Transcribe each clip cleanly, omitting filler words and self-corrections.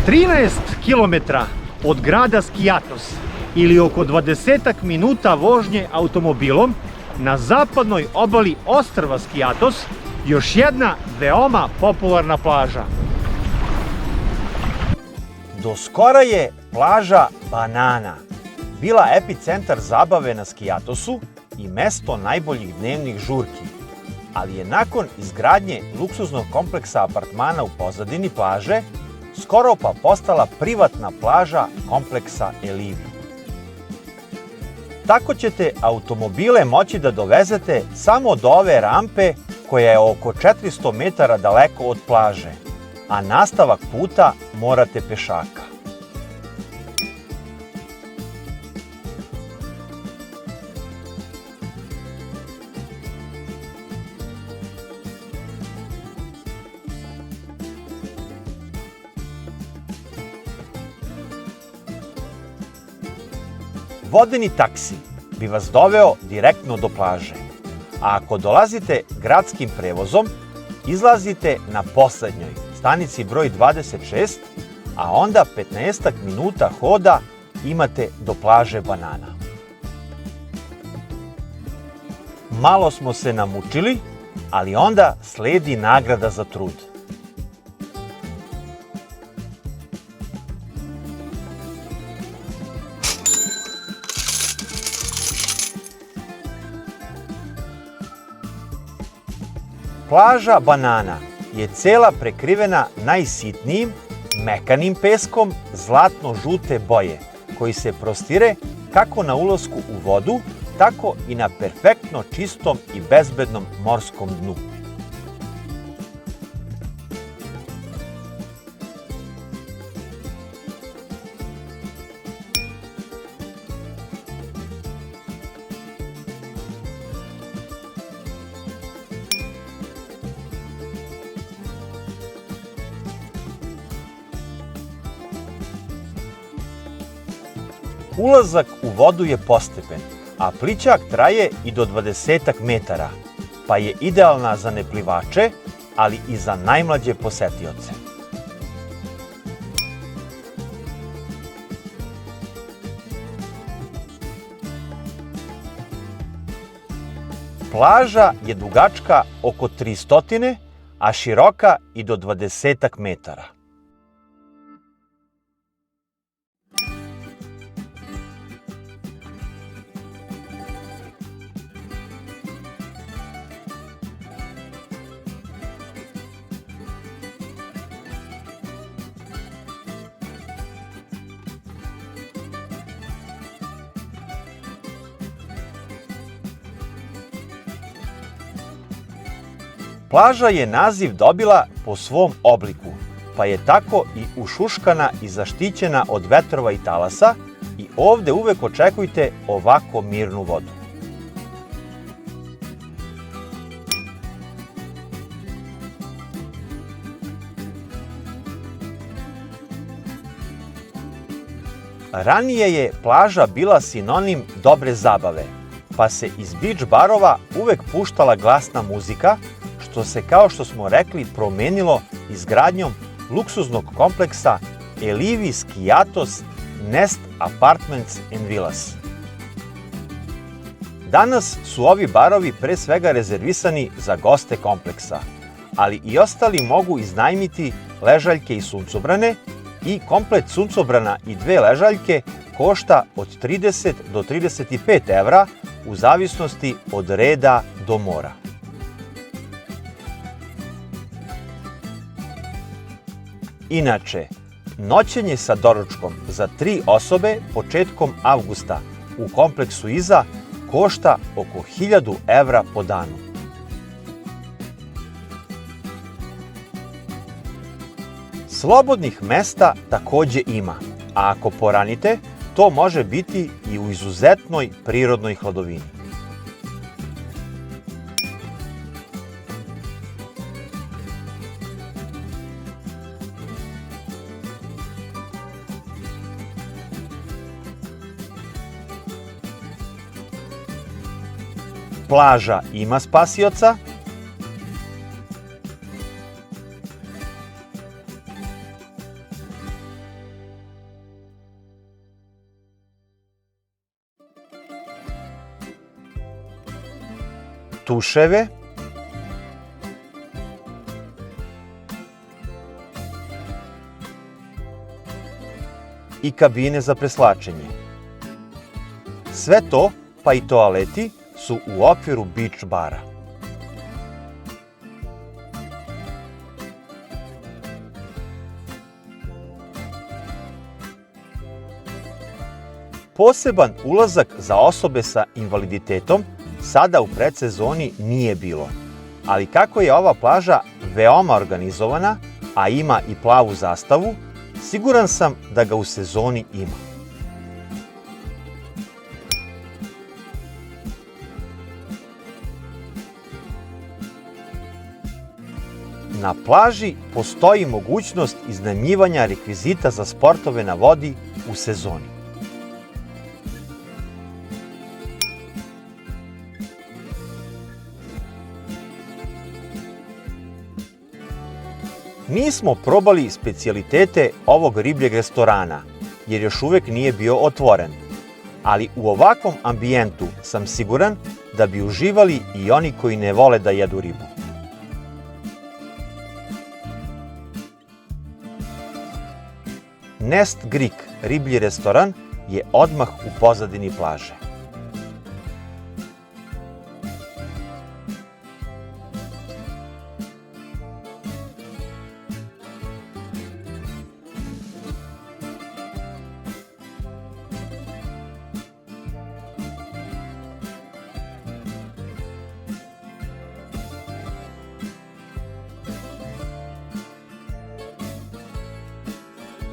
13 km od grada Skiathos ili oko 20 minuta vožnje automobilom na zapadnoj obali ostrva Skiathos još jedna veoma popularna plaža. Do skora je plaža Banana bila epicentar zabave na Skiathosu i mesto najboljih dnevnih žurki, ali je nakon izgradnje luksuznog kompleksa apartmana u pozadini plaže skoro pa postala privatna plaža kompleksa Elivi. Tako ćete automobile moći da dovezete samo do ove rampe koja je oko 400 metara daleko od plaže, a nastavak puta morate pešaka. Vodeni taksi bi vas doveo direktno do plaže, a ako dolazite gradskim prevozom, izlazite na poslednjoj stanici broj 26, a onda 15 minuta hoda imate do plaže Banana. Malo smo se namučili, ali onda sledi nagrada za trud. Plaža Banana je cela prekrivena najsitnijim, mekanim peskom zlatno-žute boje, koji se prostire kako na ulasku u vodu, tako i na perfektno čistom i bezbednom morskom dnu. Ulazak u vodu je postepen, a plićak traje i do 20 metara, pa je idealna za neplivače, ali i za najmlađe posetioce. Plaža je dugačka oko 300, a široka i do 20 metara. Plaža je naziv dobila po svom obliku, pa je tako i ušuškana i zaštićena od vetrova i talasa i ovde uvek očekujte ovako mirnu vodu. Ranije je plaža bila sinonim dobre zabave, pa se iz beach barova uvek puštala glasna muzika, što se, kao što smo rekli, promenilo izgradnjom luksuznog kompleksa Elivi Skiathos Nest Apartments and Villas. Danas su ovi barovi pre svega rezervisani za goste kompleksa, ali i ostali mogu iznajmiti ležaljke i suncobrane i komplet suncobrana i 2 ležaljke košta od 30 do 35 evra u zavisnosti od reda do mora. Inače, noćenje sa doručkom za 3 osobe početkom avgusta u kompleksu iza košta oko 1000 evra po danu. Slobodnih mesta takođe ima, a ako poranite, to može biti i u izuzetnoj prirodnoj hladovini. Plaža ima spasioca, tuševe, i kabine za preslačenje. Sve to, pa i toaleti, su u okviru beach bara. Poseban ulazak za osobe sa invaliditetom sada u predsezoni nije bilo, ali kako je ova plaža veoma organizovana, a ima i plavu zastavu, siguran sam da ga u sezoni ima. Na plaži postoji mogućnost iznajmljivanja rekvizita za sportove na vodi u sezoni. Nismo probali specijalitete ovog ribljeg restorana, jer još uvek nije bio otvoren. Ali u ovakvom ambijentu sam siguran da bi uživali i oni koji ne vole da jedu ribu. Nest Greek riblji restoran je odmah u pozadini plaže.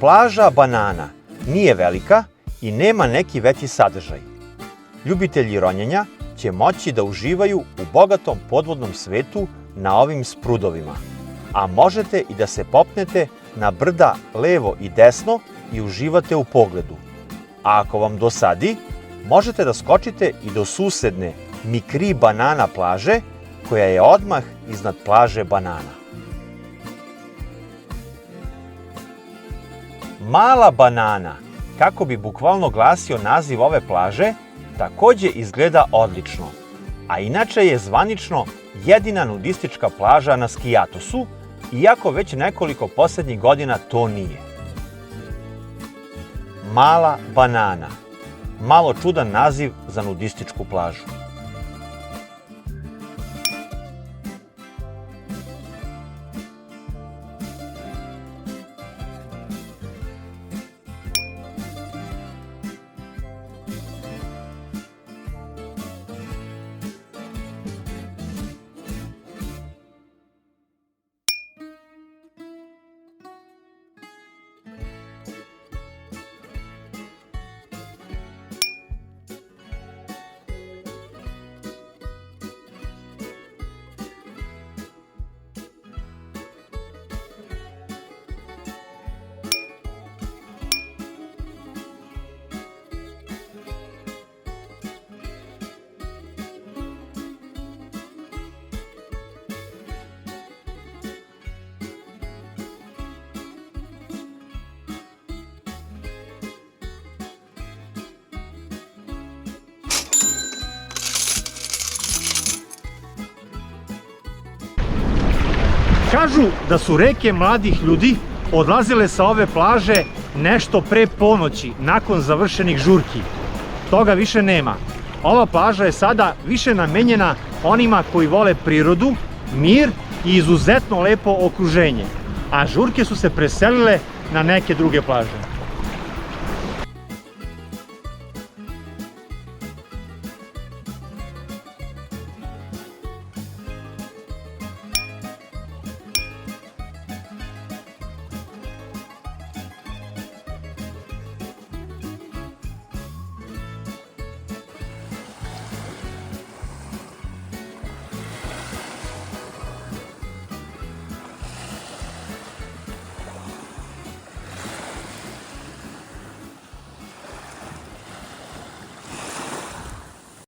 Plaža Banana nije velika i nema neki veći sadržaj. Ljubitelji ronjenja će moći da uživaju u bogatom podvodnom svetu na ovim sprudovima, a možete i da se popnete na brda levo i desno i uživate u pogledu. A ako vam dosadi, možete da skočite i do susedne Mikri Banana plaže, koja je odmah iznad plaže Banana. Mala Banana, kako bi bukvalno glasio naziv ove plaže, takođe izgleda odlično, a inače je zvanično jedina nudistička plaža na Skijatosu, iako već nekoliko poslednjih godina to nije. Mala Banana, malo čudan naziv za nudističku plažu. Kažu da su reke mladih ljudi odlazile sa ove plaže nešto pre ponoći, nakon završenih žurki. Toga više nema. Ova plaža je sada više namenjena onima koji vole prirodu, mir i izuzetno lepo okruženje, a žurke su se preselile na neke druge plaže.